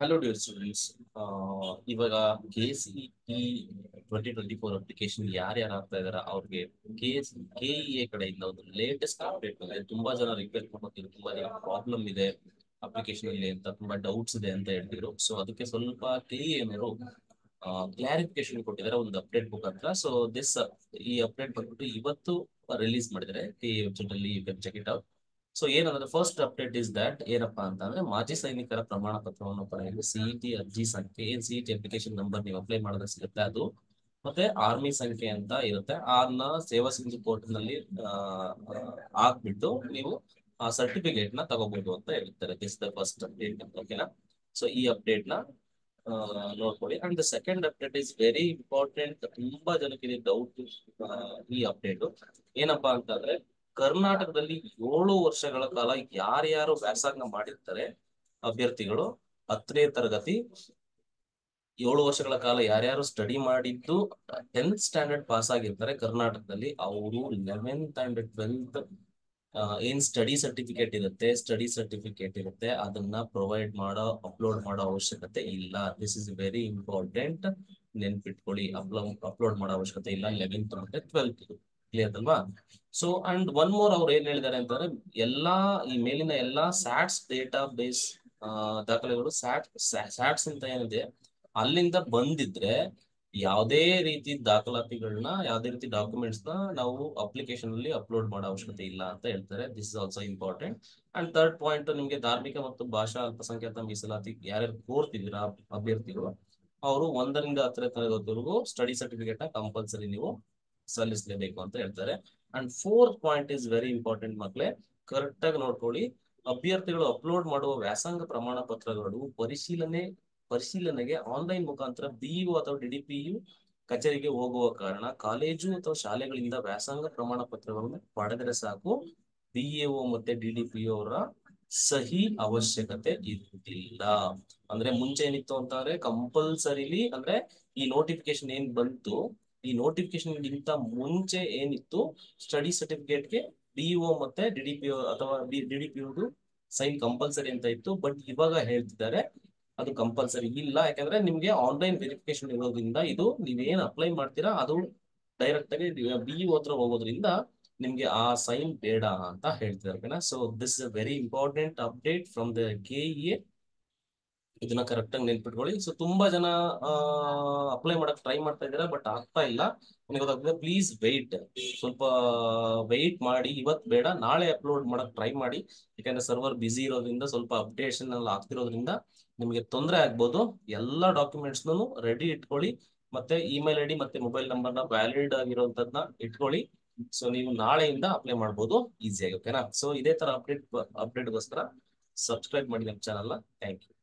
Hello dear students. ಇವಾಗ KCET 2024 application ಯಾರ್ಯಾರು ಆಗ್ತಾ ಇದಾರ ಅವ್ರಿಗೆ KEA ಕಡೆಯಿಂದ ಒಂದು ಲೇಟೆಸ್ಟ್ ಅಪ್ಡೇಟ್ ಬಂದಿದೆ. ತುಂಬಾ ಜನ ರಿಕ್ವೆಸ್ಟ್ ಮಾಡ್ತಿದ್ರು, ತುಂಬಾ ಜನ ಪ್ರಾಬ್ಲಮ್ ಇದೆ ಅಪ್ಲಿಕೇಶನ್ ಅಲ್ಲಿ ಅಂತ, ತುಂಬಾ ಡೌಟ್ಸ್ ಇದೆ ಅಂತ ಹೇಳ್ತಿದ್ರು. ಸೊ ಅದಕ್ಕೆ ಸ್ವಲ್ಪ KEA ಅವರು ಕ್ಲಾರಿಫಿಕೇಶನ್ ಕೊಟ್ಟಿದ್ದಾರೆ ಒಂದು ಅಪ್ಡೇಟ್ ಮುಖಾಂತರ. ಸೊ ಈ ಅಪ್ಡೇಟ್ ಬಂದ್ಬಿಟ್ಟು ಇವತ್ತು ರಿಲೀಸ್ ಮಾಡಿದ್ದಾರೆ KEA ವೆಬ್ಸೈಟ್ ಅಲ್ಲಿ. You can check it out. So ಏನಂದ್ರೆ ಫಸ್ಟ್ ಅಪ್ಡೇಟ್ ಇಸ್ ದಟ್ ಏನಪ್ಪಾ ಅಂತಂದ್ರೆ ಮಾಜಿ ಸೈನಿಕರ ಪ್ರಮಾಣ ಪತ್ರವನ್ನು ಪಡೆಯಲು ಸಿಇಟಿ ಅರ್ಜಿ ಸಂಖ್ಯೆ, ಏನ್ ಸಿಇಟಿ ಅಪ್ಲಿಕೇಶನ್ ನಂಬರ್ ನೀವು ಅಪ್ಲೈ ಮಾಡಿದ್ರೆ ಸಿಗುತ್ತೆ ಅದು, ಮತ್ತೆ ಆರ್ಮಿ ಸಂಖ್ಯೆ ಅಂತ ಇರುತ್ತೆ. ಅದನ್ನ ಸೇವಾ ಸಿಂಧು ಪೋರ್ಟಲ್ ನಲ್ಲಿ ಹಾಕ್ಬಿಟ್ಟು ನೀವು ಆ ಸರ್ಟಿಫಿಕೇಟ್ ನ ತಗೋಬಹುದು ಅಂತ ಹೇಳ್ತಾರೆ. This the first update. ಓಕೆನಾ? ಸೊ ಈ ಅಪ್ಡೇಟ್ ನ ನೋಡ್ಕೊಳ್ಳಿ. And the second update is very important. ತುಂಬಾ ಜನಕ್ಕೆ ಇದೆ ಡೌಟ್. ಈ ಅಪ್ಡೇಟ್ ಏನಪ್ಪಾ ಅಂತಂದ್ರೆ, ಕರ್ನಾಟಕದಲ್ಲಿ 7 ವರ್ಷಗಳ ಕಾಲ ಯಾರ್ಯಾರು ವ್ಯಾಸಂಗ ಮಾಡಿರ್ತಾರೆ ಅಭ್ಯರ್ಥಿಗಳು, 10ನೇ ತರಗತಿ 7 ವರ್ಷಗಳ ಕಾಲ ಯಾರ್ಯಾರು ಸ್ಟಡಿ ಮಾಡಿದ್ದು 10th ಸ್ಟ್ಯಾಂಡರ್ಡ್ ಪಾಸ್ ಆಗಿರ್ತಾರೆ ಕರ್ನಾಟಕದಲ್ಲಿ, ಅವರು 11th ಅಂಡ್ 12th ಏನ್ ಸ್ಟಡಿ ಸರ್ಟಿಫಿಕೇಟ್ ಇರುತ್ತೆ ಅದನ್ನ ಅಪ್ಲೋಡ್ ಮಾಡೋ ಅವಶ್ಯಕತೆ ಇಲ್ಲ. This is very important. ನೆನ್ಪಿಟ್ಕೊಳ್ಳಿ, ಅಪ್ಲೋಡ್ ಮಾಡೋ ಅವಶ್ಯಕತೆ ಇಲ್ಲ 11th ಮತ್ತೆ 12th. ಕ್ಲಿಯರ್ ಅಲ್ವಾ? ಸೊ ಅಂಡ್ ಒನ್ ಮೋರ್ ಅವ್ರು ಏನ್ ಹೇಳಿದ್ದಾರೆ ಅಂತಂದ್ರೆ, ಈ ಮೇಲಿನ ಎಲ್ಲಾ ಸ್ಯಾಟ್ಸ್ ಡೇಟಾ ಬೇಸ್ ದಾಖಲೆಗಳು, ಸ್ಯಾಟ್ಸ್ ಅಂತ ಏನಿದೆ ಅಲ್ಲಿಂದ ಬಂದಿದ್ರೆ ಯಾವುದೇ ರೀತಿ ದಾಖಲಾತಿಗಳನ್ನ, ಯಾವುದೇ ರೀತಿ ಡಾಕ್ಯುಮೆಂಟ್ಸ್ ನ ನಾವು ಅಪ್ಲಿಕೇಶನ್ ಅಲ್ಲಿ ಅಪ್ಲೋಡ್ ಮಾಡೋ ಅವಶ್ಯಕತೆ ಇಲ್ಲ ಅಂತ ಹೇಳ್ತಾರೆ. This is also important. And third point, ನಿಮ್ಗೆ ಧಾರ್ಮಿಕ ಮತ್ತು ಭಾಷಾ ಅಲ್ಪಸಂಖ್ಯಾತ ಮೀಸಲಾತಿ ಯಾರ್ಯಾರು ಕೋರ್ತಿದ್ದೀರಾ ಅಭ್ಯರ್ಥಿಗಳು, ಅವರು 1ರಿಂದ 10ನೇ ತರಗತಿವರೆಗೂ ಸ್ಟಡಿ ಸರ್ಟಿಫಿಕೇಟ್ ನ ಕಂಪಲ್ಸರಿ ನೀವು ಸಲ್ಲಿಸಲೇಬೇಕು ಅಂತ ಹೇಳ್ತಾರೆ. And fourth point is very important ಮಕ್ಕಳೇ, ಕರೆಕ್ಟ್ ಆಗಿ ನೋಡ್ಕೊಳ್ಳಿ. ಅಭ್ಯರ್ಥಿಗಳು ಅಪ್ಲೋಡ್ ಮಾಡುವ ವ್ಯಾಸಂಗ ಪ್ರಮಾಣ ಪತ್ರಗಳು ಪರಿಶೀಲನೆಗೆ ಆನ್ಲೈನ್ ಮುಖಾಂತರ BEO ಅಥವಾ DDPU ಕಚೇರಿಗೆ ಹೋಗುವ ಕಾರಣ ಕಾಲೇಜು ಅಥವಾ ಶಾಲೆಗಳಿಂದ ವ್ಯಾಸಂಗ ಪ್ರಮಾಣ ಪತ್ರಗಳನ್ನು ಪಡೆದರೆ ಸಾಕು, BEO ಮತ್ತೆ DDPU ಅವರ ಸಹಿ ಅವಶ್ಯಕತೆ ಇರುವುದಿಲ್ಲ. ಅಂದ್ರೆ ಮುಂಚೆ ಏನಿತ್ತು ಅಂತಂದ್ರೆ ಕಂಪಲ್ಸರಿಲಿ, ಅಂದ್ರೆ ಈ ನೋಟಿಫಿಕೇಶನ್ ಏನ್ ಬಂತು, ಈ ನೋಟಿಫಿಕೇಶನ್ ಗಿಂತ ಮುಂಚೆ ಏನಿತ್ತು, ಸ್ಟಡಿ ಸರ್ಟಿಫಿಕೇಟ್ಗೆ BEO ಮತ್ತೆ DDPO ಅಥವಾ DDPU ಸೈನ್ ಕಂಪಲ್ಸರಿ ಅಂತ ಇತ್ತು. ಬಟ್ ಇವಾಗ ಹೇಳ್ತಿದ್ದಾರೆ ಅದು ಕಂಪಲ್ಸರಿ ಇಲ್ಲ. ಯಾಕಂದ್ರೆ ನಿಮ್ಗೆ ಆನ್ಲೈನ್ ವೆರಿಫಿಕೇಶನ್ ಇರೋದ್ರಿಂದ, ಇದು ನೀವೇನ್ ಅಪ್ಲೈ ಮಾಡ್ತೀರಾ ಅದು ಡೈರೆಕ್ಟ್ ಆಗಿ BEO ಹತ್ರ ಹೋಗೋದ್ರಿಂದ ನಿಮ್ಗೆ ಆ ಸೈನ್ ಬೇಡ ಅಂತ ಹೇಳ್ತಿದ್ದಾರೆ. ಓಕೆನಾ? So this is a very important update from the KEA. ಇದನ್ನ ಕರೆಕ್ಟ್ ಆಗಿ ನೆನ್ಪಿಟ್ಕೊಳ್ಳಿ. ಸೊ ತುಂಬಾ ಜನ ಅಪ್ಲೈ ಮಾಡಕ್ ಟ್ರೈ ಮಾಡ್ತಾ ಇದ್ದಾರೆ, ಬಟ್ ಆಗ್ತಾ ಇಲ್ಲ. ನನಗೆ ಗೊತ್ತಾಗ್ತದೆ. ಪ್ಲೀಸ್ ಸ್ವಲ್ಪ ವೆಯ್ಟ್ ಮಾಡಿ. ಇವತ್ತು ಬೇಡ, ನಾಳೆ ಅಪ್ಲೋಡ್ ಮಾಡಕ್ ಟ್ರೈ ಮಾಡಿ. ಯಾಕಂದ್ರೆ ಸರ್ವರ್ ಬಿಸಿ ಇರೋದ್ರಿಂದ, ಸ್ವಲ್ಪ ಅಪ್ಡೇಷನ್ ಎಲ್ಲ ಆಗ್ತಿರೋದ್ರಿಂದ ನಿಮಗೆ ತೊಂದರೆ ಆಗ್ಬೋದು. ಎಲ್ಲಾ ಡಾಕ್ಯುಮೆಂಟ್ಸ್ ರೆಡಿ ಇಟ್ಕೊಳ್ಳಿ, ಮತ್ತೆ ಇಮೇಲ್ ID ಮತ್ತೆ ಮೊಬೈಲ್ ನಂಬರ್ನ ವ್ಯಾಲಿಡ್ ಆಗಿರುವಂತದ್ನ ಇಟ್ಕೊಳ್ಳಿ. ಸೊ ನೀವು ನಾಳೆಯಿಂದ ಅಪ್ಲೈ ಮಾಡ್ಬೋದು ಈಸಿಯಾಗಿ. ಓಕೆನಾ? ಸೊ ಇದೇ ತರ ಅಪ್ಡೇಟ್ಗೋಸ್ಕರ ಸಬ್ಸ್ಕ್ರೈಬ್ ಮಾಡಿ ನಮ್ಮ ಚಾನಲ್ನ. Thank you.